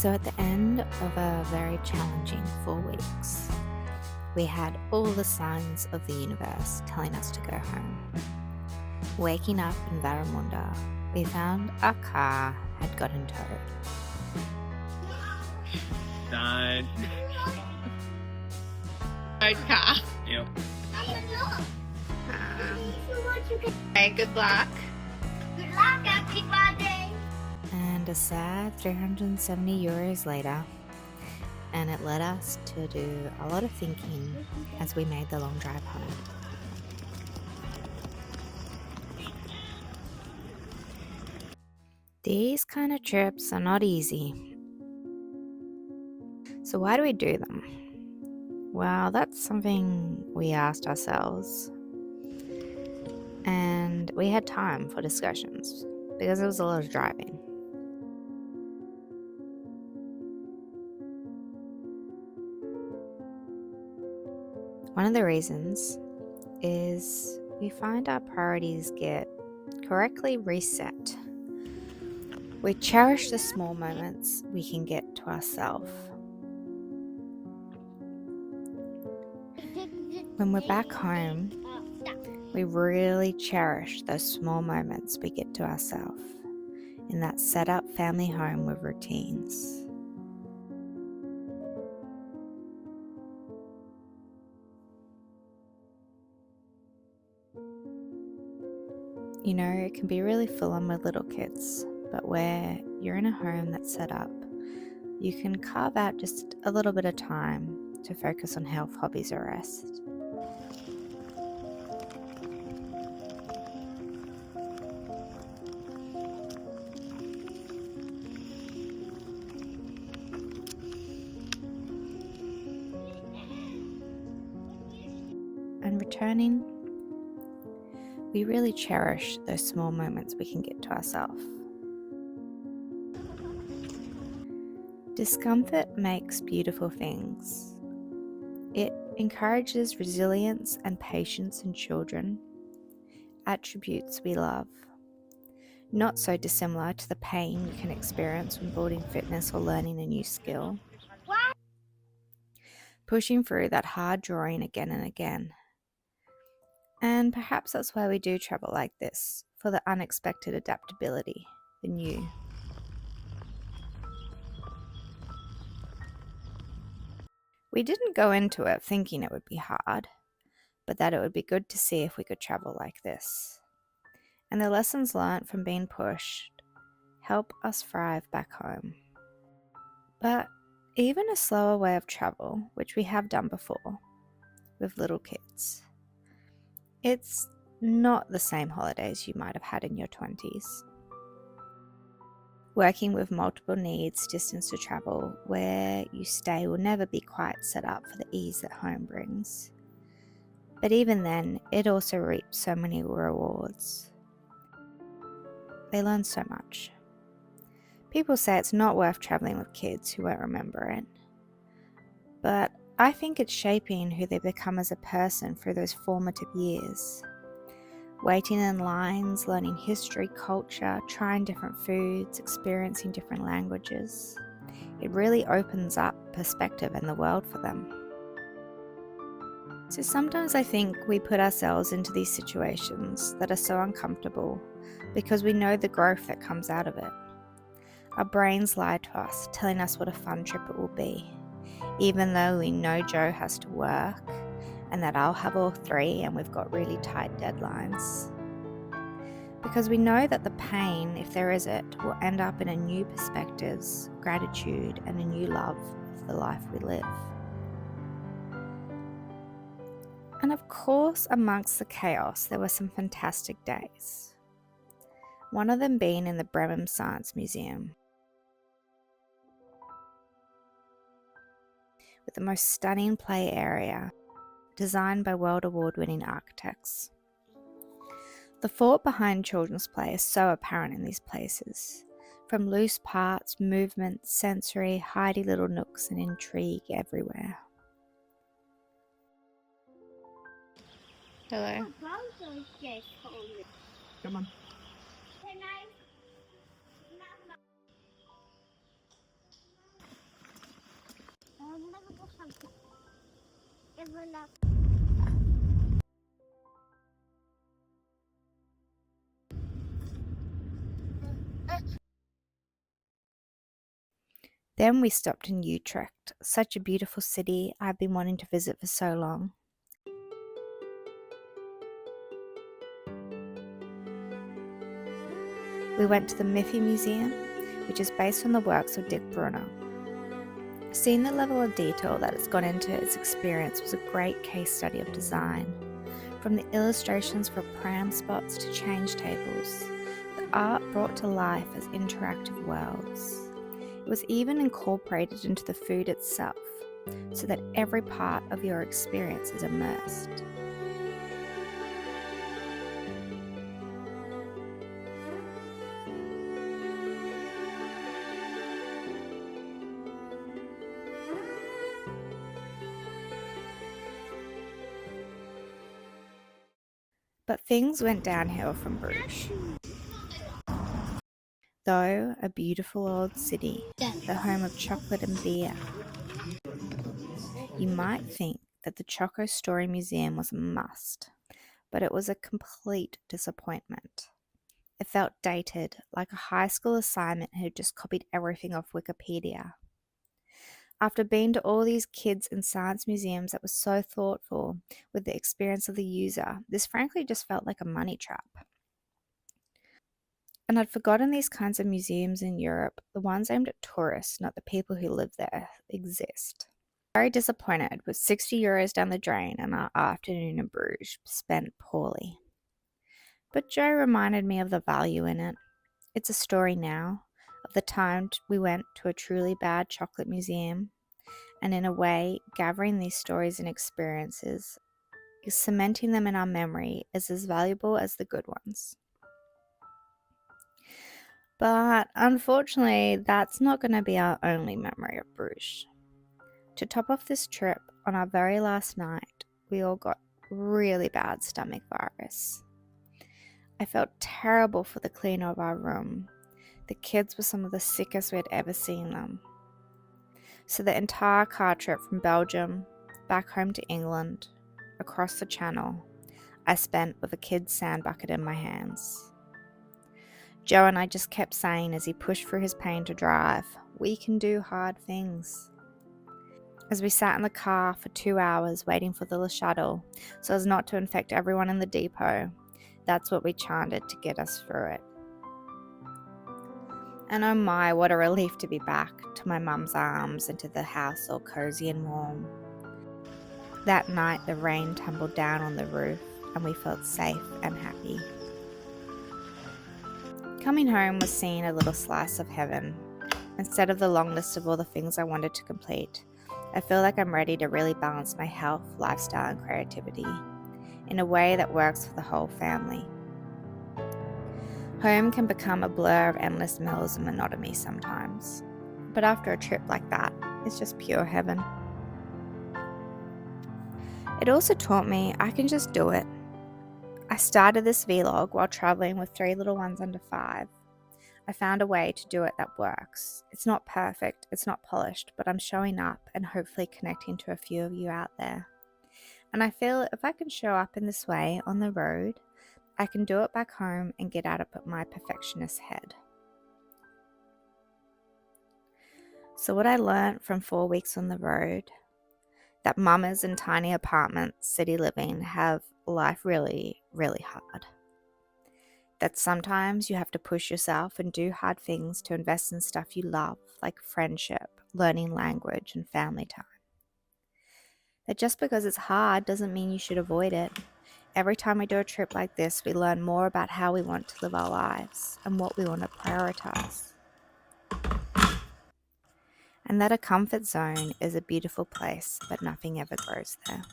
So at the end of a very challenging 4 weeks, we had all the signs of the universe telling us to go home. Waking up in Barramunda, we found our car had gotten towed. Died. Road car. Yep. Okay, good luck. Good luck, everybody. And a sad 370 euros later, and it led us to do a lot of thinking as we made the long drive home. These kind of trips are not easy. So why do we do them? Well, that's something we asked ourselves. And we had time for discussions because it was a lot of driving. One of the reasons is we find our priorities get correctly reset. We cherish the small moments we can get to ourselves. When we're back home, we really cherish those small moments we get to ourselves in that set up family home with routines. You know, it can be really full on with little kids, but where you're in a home that's set up, you can carve out just a little bit of time to focus on health, hobbies, or rest. And returning, we really cherish those small moments we can get to ourselves. Discomfort makes beautiful things. It encourages resilience and patience in children, attributes we love. Not so dissimilar to the pain you can experience when building fitness or learning a new skill. Pushing through that hard drawing again and again. And perhaps that's why we do travel like this, for the unexpected adaptability, the new. We didn't go into it thinking it would be hard, but that it would be good to see if we could travel like this. And the lessons learnt from being pushed help us thrive back home. But even a slower way of travel, which we have done before with little kids, it's not the same holidays you might have had in your 20s. Working with multiple needs, distance to travel, where you stay will never be quite set up for the ease that home brings. But even then, it also reaps so many rewards. They learn so much. People say it's not worth traveling with kids who won't remember it. But I think it's shaping who they become as a person through those formative years. Waiting in lines, learning history, culture, trying different foods, experiencing different languages. It really opens up perspective in the world for them. So sometimes I think we put ourselves into these situations that are so uncomfortable because we know the growth that comes out of it. Our brains lie to us, telling us what a fun trip it will be, even though we know Joe has to work and that I'll have all 3 and we've got really tight deadlines. Because we know that the pain, if there is it, will end up in a new perspectives, gratitude, and a new love of the life we live. And of course, amongst the chaos, there were some fantastic days. One of them being in the Bremen Science Museum, with the most stunning play area, designed by World Award-winning architects. The thought behind children's play is so apparent in these places, from loose parts, movement, sensory, hidey little nooks and intrigue everywhere. Hello. Come on. Then we stopped in Utrecht, such a beautiful city I've been wanting to visit for so long. We went to the Miffy Museum, which is based on the works of Dick Brunner. Seeing the level of detail that has gone into its experience was a great case study of design. From the illustrations for pram spots to change tables, the art brought to life as interactive worlds. It was even incorporated into the food itself, so that every part of your experience is immersed. But things went downhill from Bruges. Though a beautiful old city, the home of chocolate and beer, you might think that the Choco Story Museum was a must, but it was a complete disappointment. It felt dated, like a high school assignment who just copied everything off Wikipedia. After being to all these kids and science museums that were so thoughtful with the experience of the user, this frankly just felt like a money trap. And I'd forgotten these kinds of museums in Europe, the ones aimed at tourists, not the people who live there, exist. Very disappointed with €60 down the drain and our afternoon in Bruges spent poorly. But Joe reminded me of the value in it. It's a story now of the time we went to a truly bad chocolate museum, and in a way, gathering these stories and experiences, cementing them in our memory, is as valuable as the good ones. But unfortunately, that's not going to be our only memory of Bruges. To top off this trip, on our very last night, we all got really bad stomach virus. I felt terrible for the cleaner of our room. The kids were some of the sickest we had ever seen them. So the entire car trip from Belgium, back home to England, across the channel, I spent with a kid's sand bucket in my hands. Joe and I just kept saying as he pushed through his pain to drive, "We can do hard things." As we sat in the car for 2 hours waiting for the shuttle, so as not to infect everyone in the depot, that's what we chanted to get us through it. And oh my, what a relief to be back to my mum's arms and to the house all cozy and warm. That night the rain tumbled down on the roof and we felt safe and happy. Coming home was seeing a little slice of heaven. Instead of the long list of all the things I wanted to complete, I feel like I'm ready to really balance my health, lifestyle, and creativity in a way that works for the whole family. Home can become a blur of endless meals and monotony sometimes, but after a trip like that, it's just pure heaven. It also taught me I can just do it. I started this vlog while traveling with 3 little ones under 5. I found a way to do it that works. It's not perfect, it's not polished, but I'm showing up and hopefully connecting to a few of you out there. And I feel if I can show up in this way on the road, I can do it back home and get out of my perfectionist head. So what I learned from 4 weeks on the road, that mamas in tiny apartments, city living, have life really, really hard. That sometimes you have to push yourself and do hard things to invest in stuff you love, like friendship, learning language, and family time. That just because it's hard doesn't mean you should avoid it. Every time we do a trip like this, we learn more about how we want to live our lives and what we want to prioritize. And that a comfort zone is a beautiful place, but nothing ever grows there.